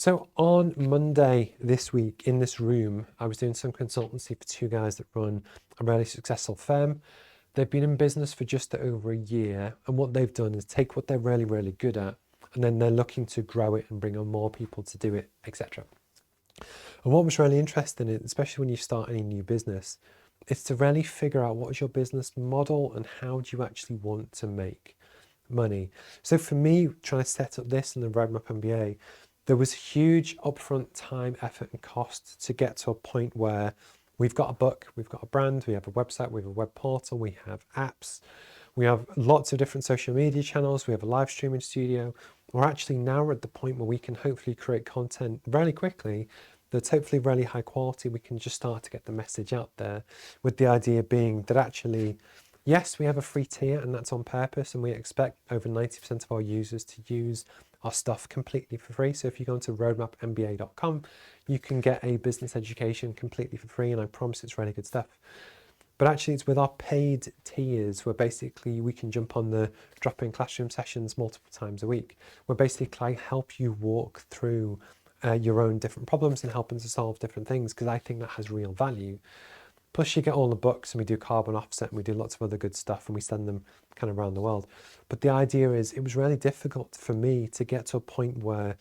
So on Monday this week in this room, I was doing some consultancy for two guys that run a really successful firm. They've been in business for just over a year, and what they've done is take what they're really, really good at, and then they're looking to grow it and bring on more people to do it, etc. And what was really interesting, especially when you start any new business, is to really figure out what is your business model and how do you actually want to make money. So for me, trying to set up this in the Roadmap MBA, there was huge upfront time, effort, and cost to get to a point where we've got a book, we've got a brand, we have a website, we have a web portal, we have apps, we have lots of different social media channels, we have a live streaming studio. We're actually now at the point where we can hopefully create content really quickly that's hopefully really high quality. We can just start to get the message out there, with the idea being that actually, yes, we have a free tier and that's on purpose, and we expect over 90% of our users to use our stuff completely for free. So if you go into roadmapmba.com, you can get a business education completely for free, and I promise it's really good stuff. But actually it's with our paid tiers where basically we can jump on the drop-in classroom sessions multiple times a week, where basically I help you walk through your own different problems and helping to solve different things, because I think that has real value. Plus you get all the books, and we do carbon offset, and we do lots of other good stuff, and we send them kind of around the world. But the idea is, it was really difficult for me to get to a point where,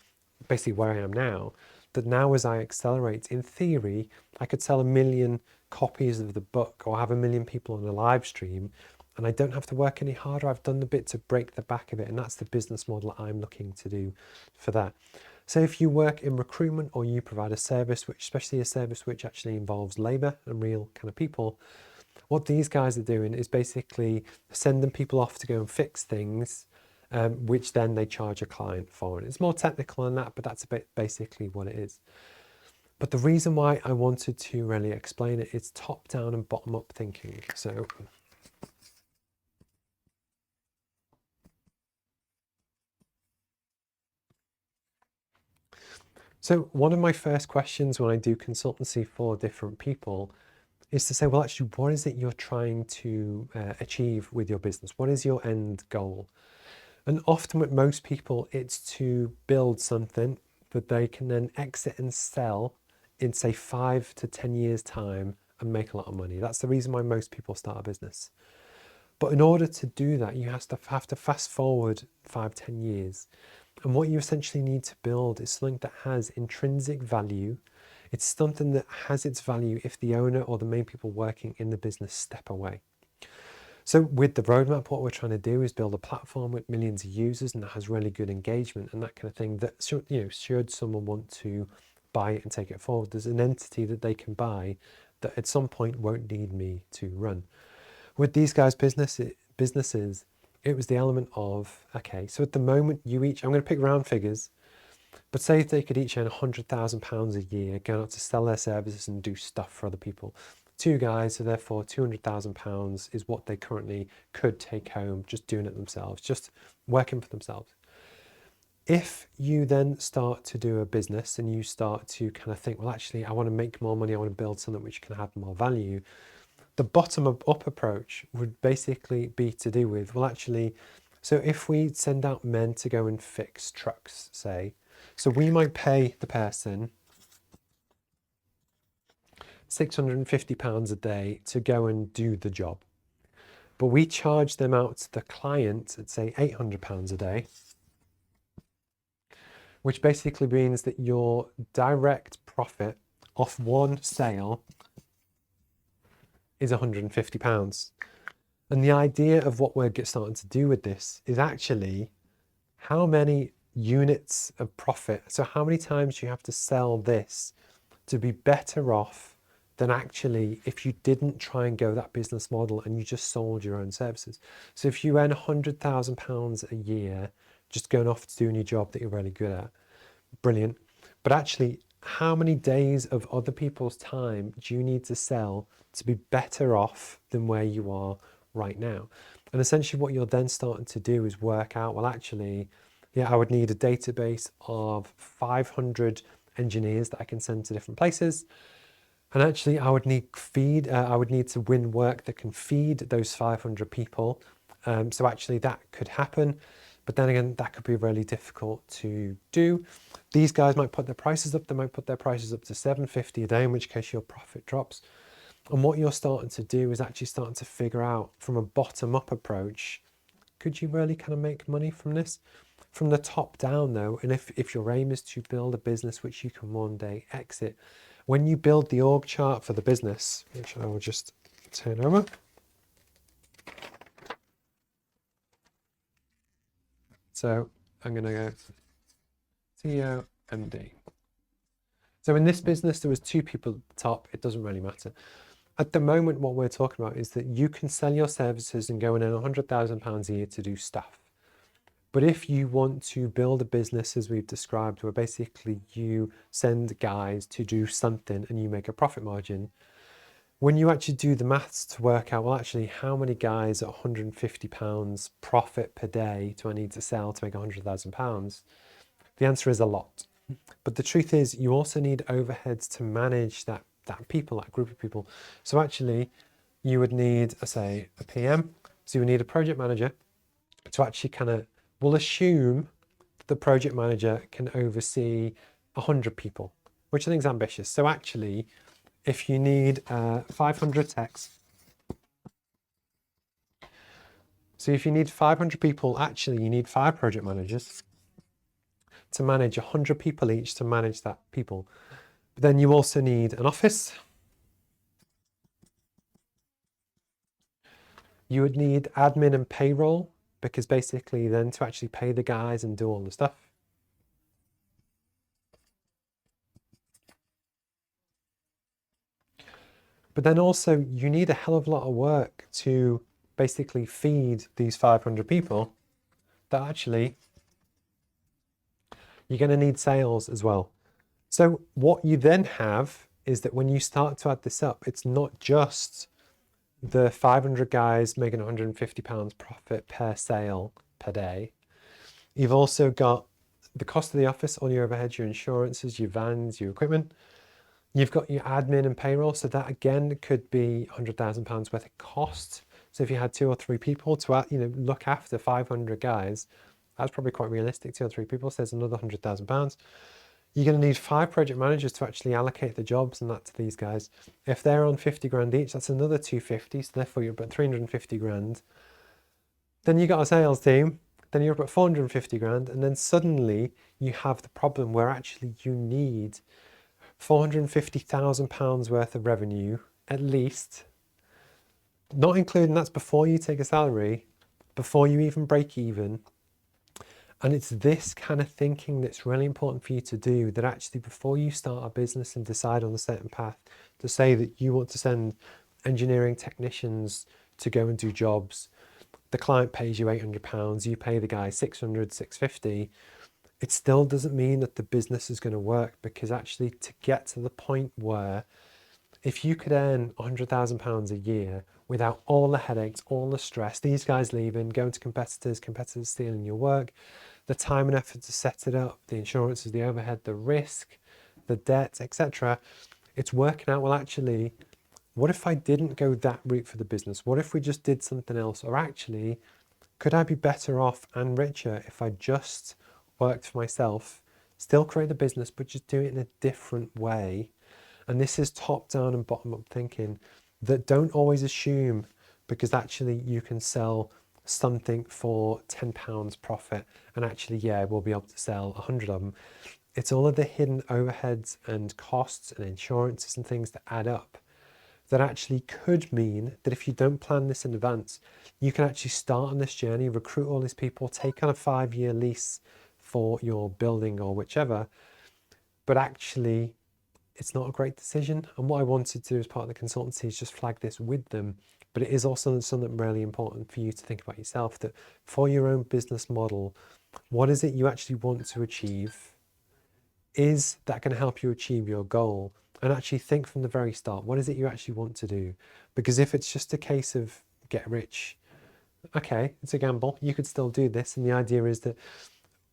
basically where I am now, that now as I accelerate, in theory, I could sell 1 million copies of the book or have 1 million people on a live stream, and I don't have to work any harder. I've done the bit to break the back of it, and that's the business model I'm looking to do for that. So if you work in recruitment, or you provide a service, which especially a service which actually involves labor and real kind of people, what these guys are doing is basically sending people off to go and fix things, which then they charge a client for. And it's more technical than that, but that's a bit basically what it is. But the reason why I wanted to really explain it is top down and bottom up thinking. So one of my first questions when I do consultancy for different people is to say, well, actually, what is it you're trying to achieve with your business? What is your end goal? And often with most people, it's to build something that they can then exit and sell in, say, 5 to 10 years time and make a lot of money. That's the reason why most people start a business. But in order to do that, you have to fast forward 5, 10 years. And what you essentially need to build is something that has intrinsic value. It's something that has its value if the owner or the main people working in the business step away. So with the roadmap, what we're trying to do is build a platform with millions of users and that has really good engagement and that kind of thing, that should someone want to buy it and take it forward, there's an entity that they can buy that at some point won't need me to run. With these guys' businesses, it was the element of, okay, so at the moment you each, I'm going to pick round figures, but say if they could each earn £100,000 a year going out to sell their services and do stuff for other people. Two guys, so therefore £200,000 is what they currently could take home just doing it themselves, just working for themselves. If you then start to do a business and you start to kind of think, well, actually, I want to make more money, I want to build something which can have more value, the bottom up approach would basically be to do with, well, actually, so if we send out men to go and fix trucks, say, so we might pay the person £650 a day to go and do the job, but we charge them out to the client at, say, £800 a day, which basically means that your direct profit off one sale is £150. And the idea of what we're starting to do with this is actually how many units of profit, so how many times you have to sell this to be better off than actually if you didn't try and go that business model and you just sold your own services. So if you earn £100,000 a year just going off to doing your job that you're really good at, brilliant. But actually, how many days of other people's time do you need to sell to be better off than where you are right now? And essentially what you're then starting to do is work out, well, actually, yeah, I would need a database of 500 engineers that I can send to different places. And actually I would need to win work that can feed those 500 people. So actually that could happen. But then again, that could be really difficult to do. These guys might put their prices up. They might put their prices up to $7.50 a day, in which case your profit drops. And what you're starting to do is actually starting to figure out from a bottom-up approach, could you really kind of make money from this? From the top down though, and if your aim is to build a business which you can one day exit, when you build the org chart for the business, which I will just turn over. So I'm going to go CEO, MD. So in this business, there was 2 people at the top. It doesn't really matter. At the moment, what we're talking about is that you can sell your services and go and earn £100,000 a year to do stuff. But if you want to build a business, as we've described, where basically you send guys to do something and you make a profit margin, when you actually do the maths to work out, well, actually, how many guys at £150 profit per day do I need to sell to make £100,000? The answer is a lot. But the truth is, you also need overheads to manage that group of people. So actually, you would need, say, a PM. So you would need a project manager to actually kind of, we'll assume that the project manager can oversee 100 people, which I think is ambitious. So actually, if you need 500 techs, so if you need 500 people, actually you need 5 project managers to manage 100 people each to manage that people. But then you also need an office. You would need admin and payroll, because basically then to actually pay the guys and do all the stuff. But then also you need a hell of a lot of work to basically feed these 500 people, that actually you're going to need sales as well. So what you then have is that when you start to add this up, it's not just the 500 guys making £150 profit per sale per day. You've also got the cost of the office, all your overheads, your insurances, your vans, your equipment. You've got your admin and payroll. So that again could be £100,000 worth of cost. So if you had 2 or 3 people to look after 500 guys, that's probably quite realistic. 2 or 3 people, so there's another £100,000. You're going to need 5 project managers to actually allocate the jobs and that to these guys. If they're on 50 grand each, that's another 250. So therefore you're about 350 grand. Then you got a sales team. Then you're about 450 grand. And then suddenly you have the problem where actually you need £450,000 worth of revenue, at least, not including, that's before you take a salary, before you even break even. And it's this kind of thinking that's really important for you to do, that actually before you start a business and decide on a certain path, to say that you want to send engineering technicians to go and do jobs, the client pays you £800, you pay the guy 600, 650, it still doesn't mean that the business is going to work, because actually to get to the point where if you could earn £100,000 a year without all the headaches, all the stress, these guys leaving, going to competitors stealing your work, the time and effort to set it up, the insurances, the overhead, the risk, the debt, etc. It's working out, well, actually, what if I didn't go that route for the business? What if we just did something else? Or actually, could I be better off and richer if I just worked for myself, still create the business, but just do it in a different way? And this is top down and bottom up thinking, that don't always assume because actually you can sell something for £10 profit and actually, yeah, we'll be able to sell 100 of them. It's all of the hidden overheads and costs and insurances and things that add up that actually could mean that if you don't plan this in advance, you can actually start on this journey, recruit all these people, take on a 5-year lease for your building or whichever, but actually it's not a great decision. And what I wanted to do as part of the consultancy is just flag this with them. But it is also something really important for you to think about yourself, that for your own business model, what is it you actually want to achieve? Is that going to help you achieve your goal? And actually think from the very start, what is it you actually want to do? Because if it's just a case of get rich, okay, it's a gamble. You could still do this. And the idea is that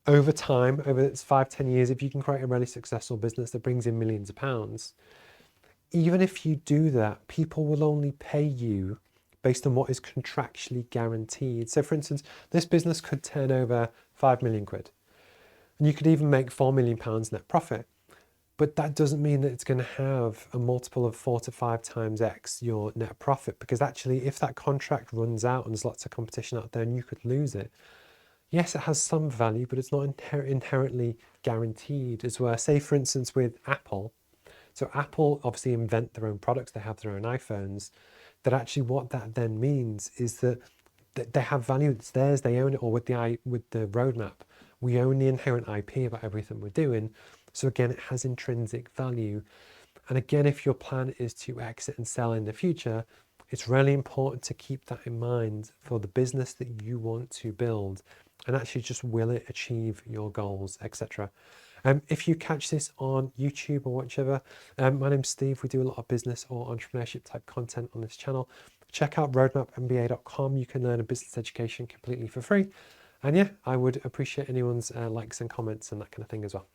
over time, over its 5-10 years, if you can create a really successful business that brings in millions of pounds, even if you do that, people will only pay you based on what is contractually guaranteed. So for instance, this business could turn over 5 million quid, and you could even make 4 million pounds net profit. But that doesn't mean that it's going to have a multiple of 4 to 5 times X your net profit, because actually if that contract runs out and there's lots of competition out there and you could lose it, yes, it has some value, but it's not inherently guaranteed as well. Say, for instance, with Apple. So Apple obviously invent their own products. They have their own iPhones. That actually what that then means is that they have value. It's theirs. They own it. Or with the roadmap, we own the inherent IP about everything we're doing. So again, it has intrinsic value. And again, if your plan is to exit and sell in the future, it's really important to keep that in mind for the business that you want to build, and actually just will it achieve your goals, etc. If you catch this on YouTube or whichever, my name's Steve. We do a lot of business or entrepreneurship type content on this channel. Check out roadmapmba.com. You can learn a business education completely for free. And yeah, I would appreciate anyone's likes and comments and that kind of thing as well.